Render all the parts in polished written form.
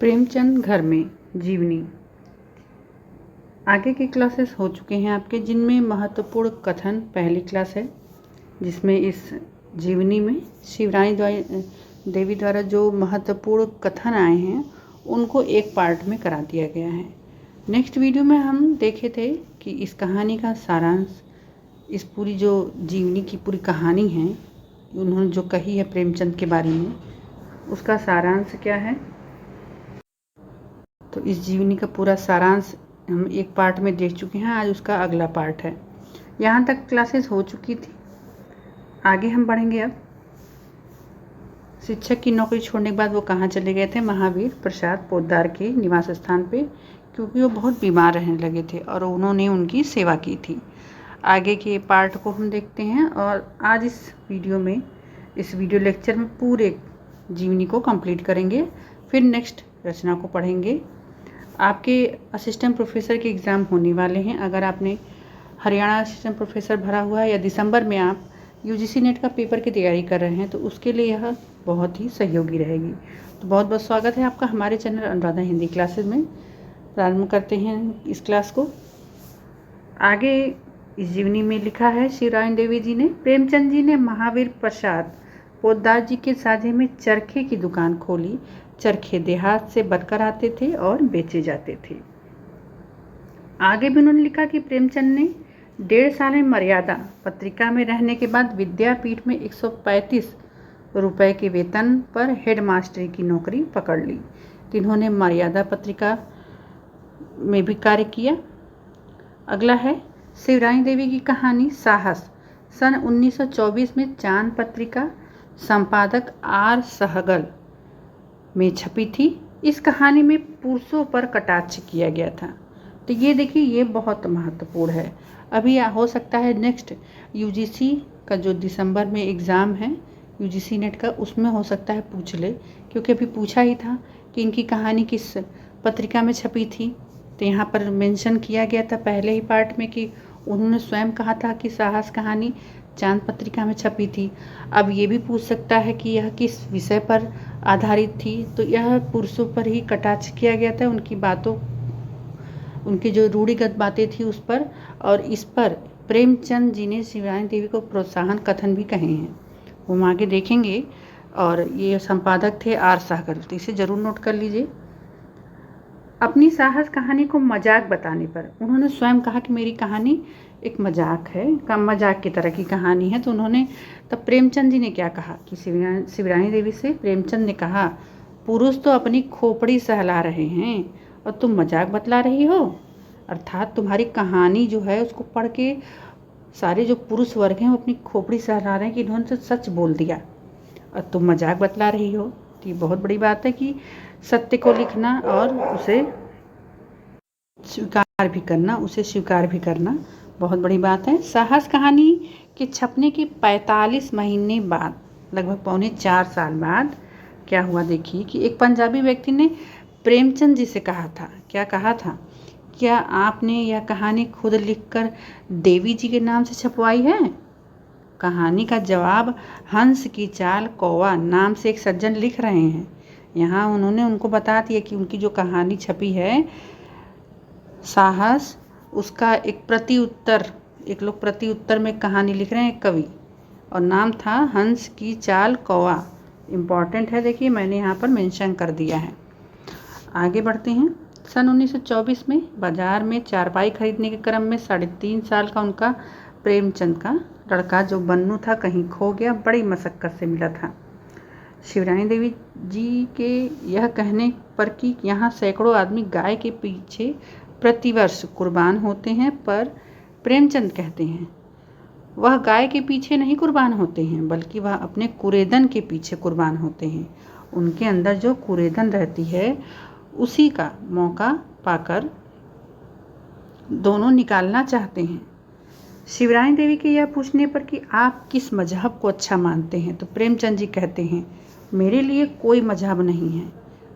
प्रेमचंद घर में जीवनी। आगे के क्लासेस हो चुके हैं आपके, जिनमें महत्वपूर्ण कथन पहली क्लास है, जिसमें इस जीवनी में शिवरानी देवी द्वारा जो महत्वपूर्ण कथन आए हैं उनको एक पार्ट में करा दिया गया है। नेक्स्ट वीडियो में हम देखे थे कि इस कहानी का सारांश, इस पूरी जो जीवनी की पूरी कहानी है उन्होंने जो कही है प्रेमचंद के बारे में, उसका सारांश क्या है। तो इस जीवनी का पूरा सारांश हम एक पार्ट में देख चुके हैं, आज उसका अगला पार्ट है। यहाँ तक क्लासेस हो चुकी थी, आगे हम बढ़ेंगे। अब शिक्षक की नौकरी छोड़ने के बाद वो कहाँ चले गए थे? महावीर प्रसाद पोद्दार के निवास स्थान पे, क्योंकि वो बहुत बीमार रहने लगे थे और उन्होंने उनकी सेवा की थी। आगे के पार्ट को हम देखते हैं और आज इस वीडियो लेक्चर में पूरे जीवनी को कंप्लीट करेंगे, फिर नेक्स्ट रचना को पढ़ेंगे। आपके असिस्टेंट प्रोफेसर के एग्ज़ाम होने वाले हैं। अगर आपने हरियाणा असिस्टेंट प्रोफेसर भरा हुआ है या दिसंबर में आप यूजीसी नेट का पेपर की तैयारी कर रहे हैं तो उसके लिए यह बहुत ही सहयोगी रहेगी। तो बहुत बहुत स्वागत है आपका हमारे चैनल अनुराधा हिंदी क्लासेस में। प्रारंभ करते हैं इस क्लास को। आगे इस जीवनी में लिखा है, शिवरानी देवी जी ने, प्रेमचंद जी ने महावीर प्रसाद पोद्दार जी के साझे में चरखे की दुकान खोली। चरखे देहात से बनकर आते थे और बेचे जाते थे। आगे भी उन्होंने लिखा कि प्रेमचंद ने 1.5 साल में मर्यादा पत्रिका में रहने के बाद विद्यापीठ में 135 रुपए के वेतन पर हेडमास्टरी की नौकरी पकड़ ली। इन्होंने मर्यादा पत्रिका में भी कार्य किया। अगला है शिवरानी देवी की कहानी साहस। सन 1924 में चांद पत्रिका संपादक आर सहगल में छपी थी। इस कहानी में पुरुषों पर कटाक्ष किया गया था। तो ये देखिए, ये बहुत महत्वपूर्ण है। अभी हो सकता है नेक्स्ट यूजीसी का जो दिसंबर में एग्ज़ाम है यूजीसी नेट का, उसमें हो सकता है पूछ ले, क्योंकि अभी पूछा ही था कि इनकी कहानी किस पत्रिका में छपी थी। तो यहाँ पर मेंशन किया गया था पहले ही पार्ट में कि उन्होंने स्वयं कहा था कि साहस कहानी चांद पत्रिका में छपी थी। अब ये भी पूछ सकता है कि यह किस विषय पर आधारित थी। तो यह पुरुषों पर ही कटाक्ष किया गया था, उनकी बातों, उनकी जो रूढ़िगत बातें थी उस पर, और इस पर प्रेमचंद जी ने शिवरानी देवी को प्रोत्साहन कथन भी कहे हैं, वो हम आगे देखेंगे। और ये संपादक थे आर सहगल, तो इसे ज़रूर नोट कर लीजिए। अपनी साहस कहानी को मजाक बताने पर उन्होंने स्वयं कहा कि मेरी कहानी एक मजाक है, कम मजाक की तरह की कहानी है। तो उन्होंने, तब प्रेमचंद जी ने क्या कहा कि शिवरानी देवी से प्रेमचंद ने कहा, पुरुष तो अपनी खोपड़ी सहला रहे हैं और तुम मजाक बतला रही हो। अर्थात तुम्हारी कहानी जो है उसको पढ़ के सारे जो पुरुष वर्ग हैं वो अपनी खोपड़ी सहला रहे हैं कि इन्होंने तो सच बोल दिया और तुम मजाक बतला रही हो। तो ये बहुत बड़ी बात है कि सत्य को लिखना और उसे स्वीकार भी करना बहुत बड़ी बात है। साहस कहानी के छपने के 45 महीने बाद, लगभग पौने 4 साल बाद क्या हुआ देखिए कि एक पंजाबी व्यक्ति ने प्रेमचंद जी से कहा था, क्या कहा था, क्या आपने यह कहानी खुद लिखकर देवी जी के नाम से छपवाई है? कहानी का जवाब हंस की चाल कौवा नाम से एक सज्जन लिख रहे हैं। यहाँ उन्होंने उनको बता दिया कि उनकी जो कहानी छपी है साहस, उसका एक लोग प्रति उत्तर में कहानी लिख रहे हैं, एक कवि, और नाम था हंस की चाल कौवा। इम्पॉर्टेंट है, देखिए मैंने यहाँ पर मेंशन कर दिया है। आगे बढ़ते हैं। सन 1924 में बाजार में चारपाई खरीदने के क्रम में 3.5 साल का उनका प्रेमचंद का लड़का जो बन्नू था कहीं खो गया, बड़ी मशक्क़त से मिला था। शिवरानी देवी जी के यह कहने पर कि यहाँ सैकड़ों आदमी गाय के पीछे प्रतिवर्ष कुर्बान होते हैं, पर प्रेमचंद कहते हैं वह गाय के पीछे नहीं कुर्बान होते हैं, बल्कि वह अपने कुरेदन के पीछे कुर्बान होते हैं। उनके अंदर जो कुरेदन रहती है उसी का मौका पाकर दोनों निकालना चाहते हैं। शिवरानी देवी के यह पूछने पर कि आप किस मजहब को अच्छा मानते हैं, तो प्रेमचंद जी कहते हैं, मेरे लिए कोई मजहब नहीं है।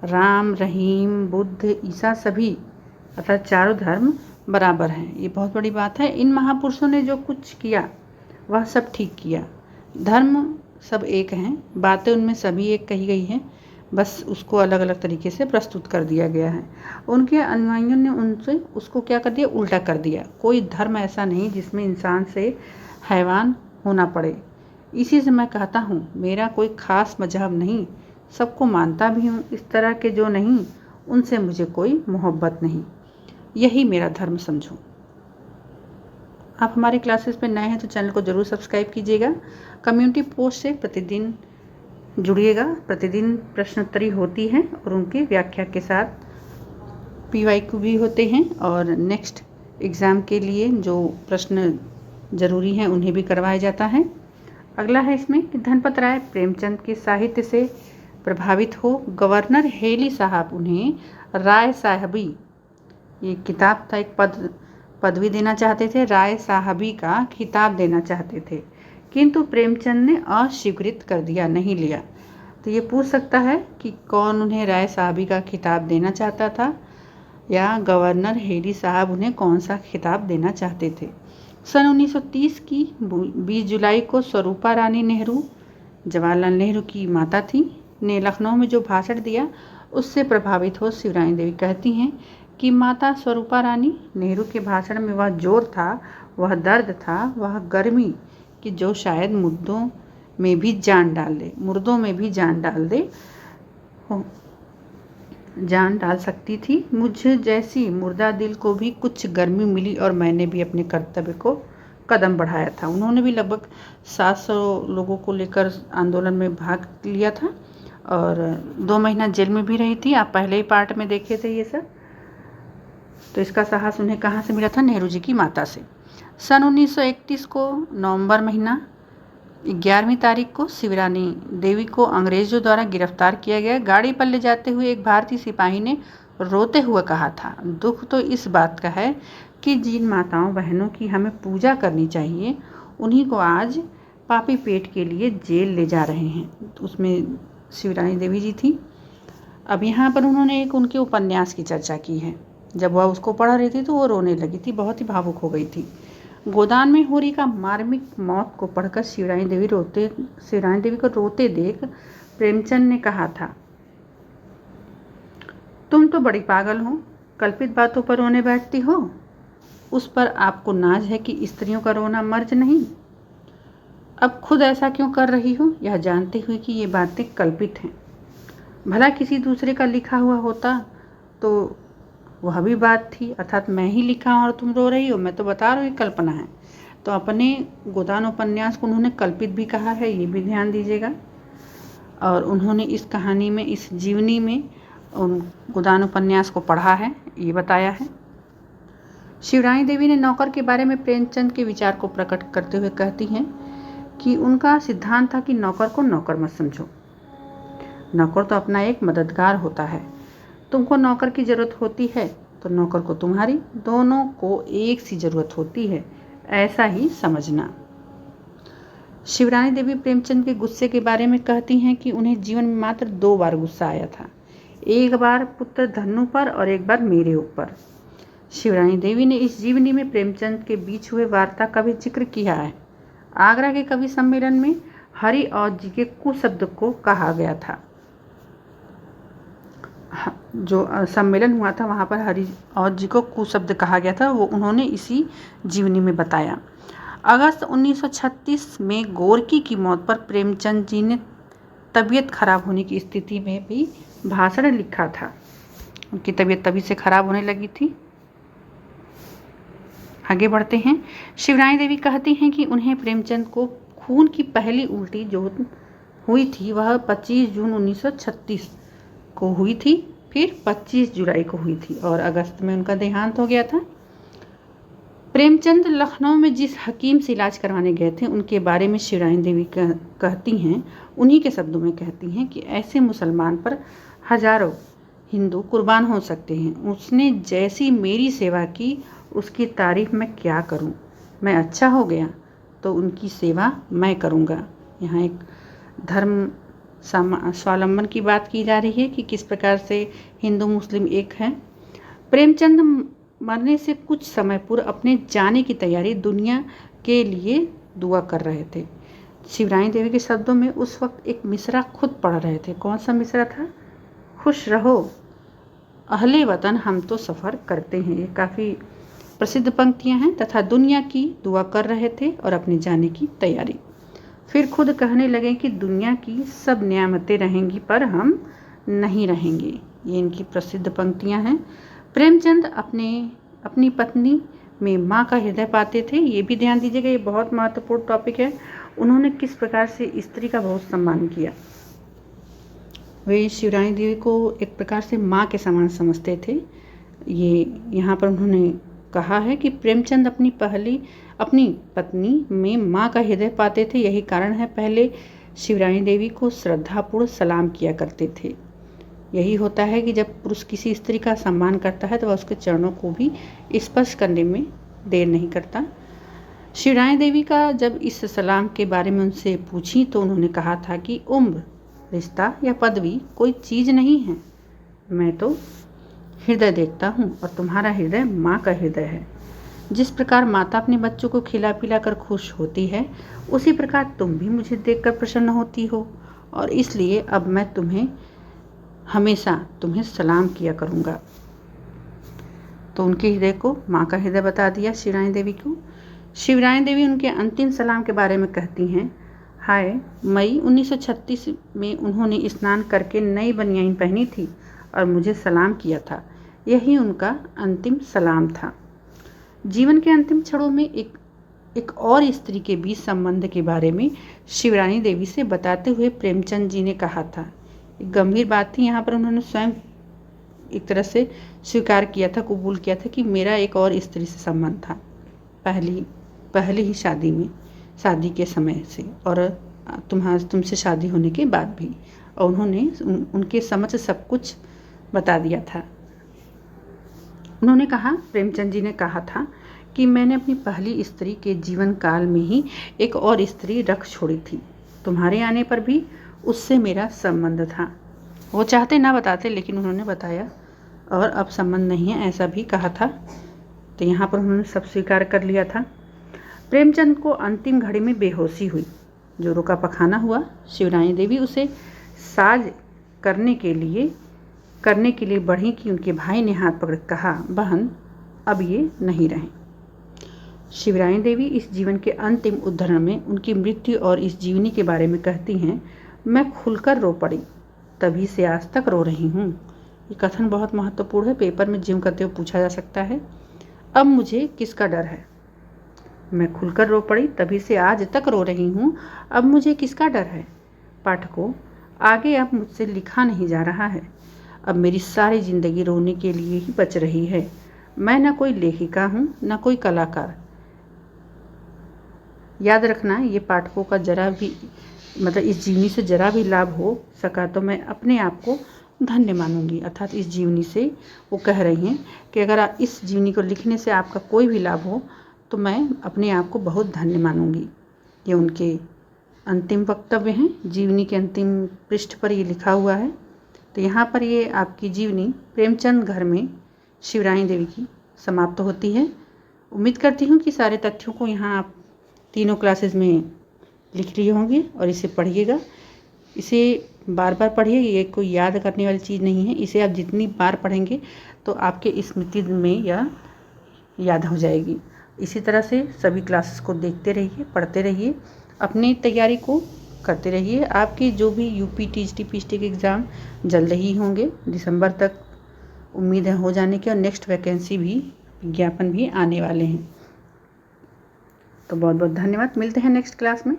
राम, रहीम, बुद्ध, ईसा सभी, अर्थात चारों धर्म बराबर हैं। ये बहुत बड़ी बात है। इन महापुरुषों ने जो कुछ किया वह सब ठीक किया। धर्म सब एक हैं, बातें उनमें सभी एक कही गई हैं, बस उसको अलग अलग तरीके से प्रस्तुत कर दिया गया है। उनके अनुयायियों ने उनसे उसको क्या कर दिया, उल्टा कर दिया। कोई धर्म ऐसा नहीं जिसमें इंसान से हैवान होना पड़े। इसी से मैं कहता हूँ मेरा कोई ख़ास मजहब नहीं, सबको मानता भी हूँ। इस तरह के जो नहीं उनसे मुझे कोई मोहब्बत नहीं, यही मेरा धर्म समझो। आप हमारे क्लासेस पे नए हैं तो चैनल को ज़रूर सब्सक्राइब कीजिएगा। कम्युनिटी पोस्ट से प्रतिदिन जुड़िएगा। प्रतिदिन प्रश्नोत्तरी होती है और उनकी व्याख्या के साथ PYQ भी होते हैं, और नेक्स्ट एग्ज़ाम के लिए जो प्रश्न ज़रूरी हैं उन्हें भी करवाया जाता है। अगला है इसमें कि धनपत राय प्रेमचंद के साहित्य से प्रभावित हो। गवर्नर हेली साहब उन्हें राय साहबी, ये किताब था, एक पदवी देना चाहते थे, राय साहबी का खिताब देना चाहते थे, किंतु प्रेमचंद ने अस्वीकृत कर दिया, नहीं लिया। तो ये पूछ सकता है कि कौन उन्हें राय साहबी का खिताब देना चाहता था, या गवर्नर हेली साहब उन्हें कौन सा खिताब देना चाहते थे। सन 1930 की 20 जुलाई को स्वरूपा रानी नेहरू, जवाहरलाल नेहरू की माता थी, ने लखनऊ में जो भाषण दिया उससे प्रभावित हो शिवरानी देवी कहती हैं कि माता स्वरूपा रानी नेहरू के भाषण में वह जोर था, वह दर्द था, वह गर्मी कि जो शायद मुर्दों में भी जान डाल सकती थी। मुझ जैसी मुर्दा दिल को भी कुछ गर्मी मिली और मैंने भी अपने कर्तव्य को कदम बढ़ाया था। उन्होंने भी लगभग 700 लोगों को लेकर आंदोलन में भाग लिया था और 2 महीना जेल में भी रही थी। आप पहले ही पार्ट में देखे थे ये सब। तो इसका साहस उन्हें कहाँ से मिला था? नेहरू जी की माता से। सन 1931 को नवंबर महीना 11वीं तारीख को शिवरानी देवी को अंग्रेजों द्वारा गिरफ्तार किया गया। गाड़ी पर ले जाते हुए एक भारतीय सिपाही ने रोते हुए कहा था, दुख तो इस बात का है कि जिन माताओं बहनों की हमें पूजा करनी चाहिए उन्हीं को आज पापी पेट के लिए जेल ले जा रहे हैं। तो उसमें शिवरानी देवी जी थी। अब यहाँ पर उन्होंने एक उनके उपन्यास की चर्चा की है। जब वह उसको पढ़ रही थी तो वो रोने लगी थी, बहुत ही भावुक हो गई थी। गोदान में होरी का मार्मिक मौत को पढ़कर शिवरानी देवी को रोते देख प्रेमचंद ने कहा था, तुम तो बड़ी पागल हो, कल्पित बातों पर रोने बैठती हो। उस पर आपको नाज है कि स्त्रियों का रोना मर्ज नहीं। अब खुद ऐसा क्यों कर रही हो, यह जानते हुए कि ये बातें कल्पित हैं। भला किसी दूसरे का लिखा हुआ होता तो वह भी बात थी, अर्थात मैं ही लिखा हूँ और तुम रो रही हो। मैं तो बता रही हूँ कल्पना है। तो अपने गोदान उपन्यास को उन्होंने कल्पित भी कहा है, ये भी ध्यान दीजिएगा। और उन्होंने इस कहानी में, इस जीवनी में उन गोदान उपन्यास को पढ़ा है, ये बताया है। शिवरानी देवी ने नौकर के बारे में प्रेमचंद के विचार को प्रकट करते हुए कहती हैं कि उनका सिद्धांत था कि नौकर को नौकर मत समझो। नौकर तो अपना एक मददगार होता है। तुमको नौकर की ज़रूरत होती है तो नौकर को तुम्हारी, दोनों को एक सी ज़रूरत होती है, ऐसा ही समझना। शिवरानी देवी प्रेमचंद के गुस्से के बारे में कहती हैं कि उन्हें जीवन में मात्र 2 बार गुस्सा आया था, एक बार पुत्र धन्नु पर और एक बार मेरे ऊपर। शिवरानी देवी ने इस जीवनी में प्रेमचंद के बीच हुए वार्ता का भी जिक्र किया है। आगरा के कवि सम्मेलन में हरि और जी के कुशब्द को कहा गया था। जो सम्मेलन हुआ था वहाँ पर हरि और जी को कुशब्द कहा गया था, वो उन्होंने इसी जीवनी में बताया। अगस्त 1936 में गोरकी की मौत पर प्रेमचंद जी ने तबीयत खराब होने की स्थिति में भी भाषण लिखा था। उनकी तबीयत तभी से खराब होने लगी थी। आगे बढ़ते हैं। शिवरानी देवी कहती हैं कि उन्हें प्रेमचंद को खून की पहली उल्टी जो हुई थी वह 25 जून 1936 को हुई थी, फिर 25 जुलाई को हुई थी और अगस्त में उनका देहांत हो गया था। प्रेमचंद लखनऊ में जिस हकीम से इलाज करवाने गए थे उनके बारे में शिवरानी देवी कहती हैं, उन्हीं के शब्दों में कहती हैं कि ऐसे मुसलमान पर हजारों हिंदू कुर्बान हो सकते हैं। उसने जैसी मेरी सेवा की उसकी तारीफ मैं क्या करूं। मैं अच्छा हो गया तो उनकी सेवा मैं करूंगा। यहाँ एक धर्म स्वावलंबन की बात की जा रही है कि किस प्रकार से हिंदू मुस्लिम एक हैं। प्रेमचंद मरने से कुछ समय पूर्व अपने जाने की तैयारी दुनिया के लिए दुआ कर रहे थे। शिवरानी देवी के शब्दों में उस वक्त एक मिसरा खुद पढ़ रहे थे। कौन सा मिसरा था? खुश रहो अहले वतन, हम तो सफ़र करते हैं। ये काफ़ी प्रसिद्ध पंक्तियां हैं। तथा दुनिया की दुआ कर रहे थे और अपने जाने की तैयारी। फिर खुद कहने लगे कि दुनिया की सब नियामतें रहेंगी पर हम नहीं रहेंगे। ये इनकी प्रसिद्ध पंक्तियां हैं। प्रेमचंद अपनी पत्नी में माँ का हृदय पाते थे। ये भी ध्यान दीजिएगा, ये बहुत महत्वपूर्ण टॉपिक है। उन्होंने किस प्रकार से स्त्री का बहुत सम्मान किया। वे शिवरानी देवी को एक प्रकार से माँ के समान समझते थे। ये यहाँ पर उन्होंने कहा है कि प्रेमचंद अपनी पत्नी में माँ का हृदय पाते थे। यही कारण है पहले शिवरानी देवी को श्रद्धापूर्ण सलाम किया करते थे। यही होता है कि जब पुरुष किसी स्त्री का सम्मान करता है तो वह उसके चरणों को भी स्पर्श करने में देर नहीं करता। शिवरानी देवी का जब इस सलाम के बारे में उनसे पूछी तो उन्होंने कहा था कि उम्र, रिश्ता या पदवी कोई चीज़ नहीं है, मैं तो हृदय देखता हूँ और तुम्हारा हृदय माँ का हृदय है। जिस प्रकार माता अपने बच्चों को खिला पिला कर खुश होती है, उसी प्रकार तुम भी मुझे देखकर प्रसन्न होती हो और इसलिए अब मैं हमेशा तुम्हें सलाम किया करूँगा। तो उनके हृदय को माँ का हृदय बता दिया शिवरानी देवी को। शिवरानी देवी उनके अंतिम सलाम के बारे में कहती हैं, हाय, मई 1936 में उन्होंने स्नान करके नई बनियान पहनी थी और मुझे सलाम किया था। यही उनका अंतिम सलाम था। जीवन के अंतिम क्षणों में एक और स्त्री के बीच संबंध के बारे में शिवरानी देवी से बताते हुए प्रेमचंद जी ने कहा था। एक गंभीर बात थी। यहाँ पर उन्होंने स्वयं एक तरह से स्वीकार किया था, कबूल किया था कि मेरा एक और स्त्री से संबंध था पहली ही शादी के समय से और तुमसे शादी होने के बाद भी। और उन्होंने उनके समझ सब कुछ बता दिया था। उन्होंने कहा, प्रेमचंद जी ने कहा था कि मैंने अपनी पहली स्त्री के जीवन काल में ही एक और स्त्री रख छोड़ी थी। तुम्हारे आने पर भी उससे मेरा संबंध था। वो चाहते ना बताते लेकिन उन्होंने बताया और अब संबंध नहीं है ऐसा भी कहा था। तो यहाँ पर उन्होंने सब स्वीकार कर लिया था। प्रेमचंद को अंतिम घड़ी में बेहोशी हुई। जोरों का पखाना हुआ। शिवरानी देवी उसे साज करने के लिए बढ़ी कि उनके भाई ने हाथ पकड़ कहा, बहन अब ये नहीं रहें। शिवरानी देवी इस जीवन के अंतिम उद्धरण में उनकी मृत्यु और इस जीवनी के बारे में कहती हैं, मैं खुलकर रो पड़ी, तभी से आज तक रो रही हूँ। ये कथन बहुत महत्वपूर्ण है। पेपर में जिम करते हुए पूछा जा सकता है। अब मुझे किसका डर है? मैं खुलकर रो पड़ी, तभी से आज तक रो रही हूँ। अब मुझे किसका डर है? पाठकों, आगे अब मुझसे लिखा नहीं जा रहा है। अब मेरी सारी जिंदगी रोने के लिए ही बच रही है। मैं न कोई लेखिका हूँ न कोई कलाकार। याद रखना, ये पाठकों का जरा भी इस जीवनी से जरा भी लाभ हो सका तो मैं अपने आप को धन्य मानूंगी। अर्थात इस जीवनी से वो कह रही हैं कि अगर इस जीवनी को लिखने से आपका कोई भी लाभ हो तो मैं अपने आप को बहुत धन्य मानूंगी। ये उनके अंतिम वक्तव्य हैं। जीवनी के अंतिम पृष्ठ पर ये लिखा हुआ है। तो यहाँ पर ये आपकी जीवनी प्रेमचंद घर में शिवरानी देवी की समाप्त होती है। उम्मीद करती हूँ कि सारे तथ्यों को यहाँ आप तीनों क्लासेस में लिख रही होंगे और इसे पढ़िएगा। इसे बार बार पढ़िए। ये कोई याद करने वाली चीज़ नहीं है। इसे आप जितनी बार पढ़ेंगे तो आपके स्मृति में यह याद हो जाएगी। इसी तरह से सभी क्लासेस को देखते रहिए, पढ़ते रहिए, अपनी तैयारी को करते रहिए। आपके जो भी यूपी टीजीटी पीजीटी के एग्ज़ाम जल्द ही होंगे, दिसंबर तक उम्मीद है हो जाने की, और नेक्स्ट वैकेंसी भी विज्ञापन भी आने वाले हैं। तो बहुत बहुत धन्यवाद। मिलते हैं नेक्स्ट क्लास में।